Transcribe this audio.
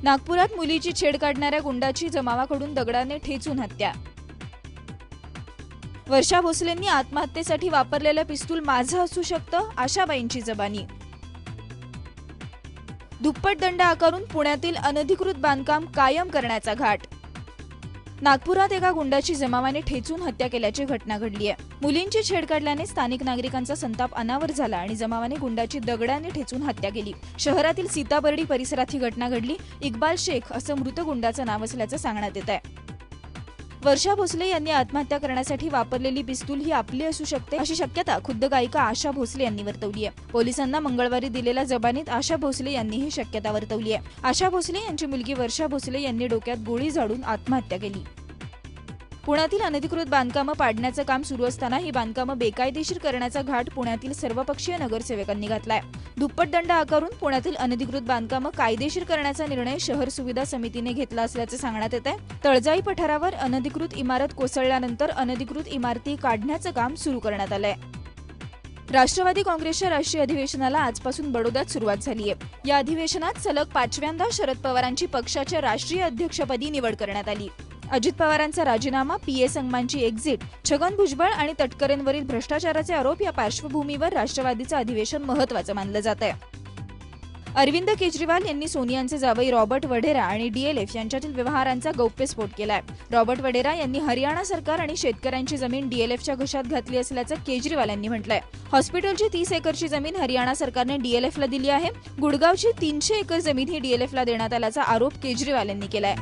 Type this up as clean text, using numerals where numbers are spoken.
नागपुरात मुलीची छेड काढणाऱ्या गुंडाची जमावाकडून दगडाने ठेचून हत्या। वर्षा भोसलेंनी आत्महत्येसाठी वापरलेलं पिस्तूल माझं असू शकतं, आशाबाईंची जबानी। दुप्पट दंड आकारून पुण्यातील अनधिकृत बांधकाम कायम करण्याचा घाट। नागपुरात एका गुंडाची जमावाने ठेचून हत्या केल्याची घटना घडली आहे। मुलींची छेड काढल्याने स्थानिक नागरिकांचा संताप अनावर झाला आणि जमावाने गुंडाची दगडाने ठेचून हत्या केली। शहरातील सीताबर्डी परिसरात ही घटना घडली। इक्बाल शेख असं मृत गुंडाचं नाव असल्याचं सांगण्यात येत आहे। वर्षा भोसले यांनी आत्महत्या करण्यासाठी वापरलेली पिस्तूल ही आपली असू शकते अशी शक्यता खुद्द गायिका आशा भोसले यांनी वर्तवली आहे। पोलिसांना मंगळवारी दिलेल्या जबानीत आशा भोसले यांनी ही शक्यता वर्तवली आहे। आशा भोसले यांची मुलगी वर्षा भोसले यांनी डोक्यात गोळी झाडून आत्महत्या केली। पुण्यातील अनधिकृत बांधकामं पाडण्याचं काम सुरू असताना ही बांधकामं बेकायदेशीर करण्याचा घाट पुण्यातील सर्वपक्षीय नगरसेवकांनी घातलाय। दुप्पट दंड आकारून पुण्यातील अनधिकृत बांधकामं कायदेशीर करण्याचा निर्णय शहर सुविधा समितीने घेतला असल्याचे सांगण्यात येत आहे। तळजाई पठारावर अनधिकृत इमारत कोसळल्यानंतर अनधिकृत इमारती काढण्याचं काम सुरू करण्यात आलंय। राष्ट्रवादी काँग्रेसच्या राष्ट्रीय अधिवेशनाला आजपासून बडोद्यात सुरुवात झाली आहे। या अधिवेशनात सलग 5व्यांदा शरद पवारांची पक्षाच्या राष्ट्रीय अध्यक्षपदी निवड करण्यात आली। अजित पवारांचा राजीनामा, पीए संगमांची एक्झिट, छगन भुजबळ आणि तटकरेंवरील भ्रष्टाचाराचे आरोप या पार्श्वभूमीवर राष्ट्रवादीचं अधिवेशन महत्त्वाचं मानलं जात आहे। अरविंद केजरीवाल यांनी सोनियांचे जावई रॉबर्ट वढेरा आणि डीएलएफ यांच्यातील व्यवहारांचा गौप्यस्फोट केलाय। रॉबर्ट वढेरा यांनी हरियाणा सरकार आणि शेतकऱ्यांची जमीन डीएलएफच्या घशात घातली असल्याचं केजरीवाल यांनी म्हटलंय। हॉस्पिटलची 30 एकरची जमीन हरियाणा सरकारने डीएलएफला दिली आहे। गुडगावची 300 एकर जमीन ही डीएलएफला देण्यात आल्याचा आरोप केजरीवाल यांनी केलाय।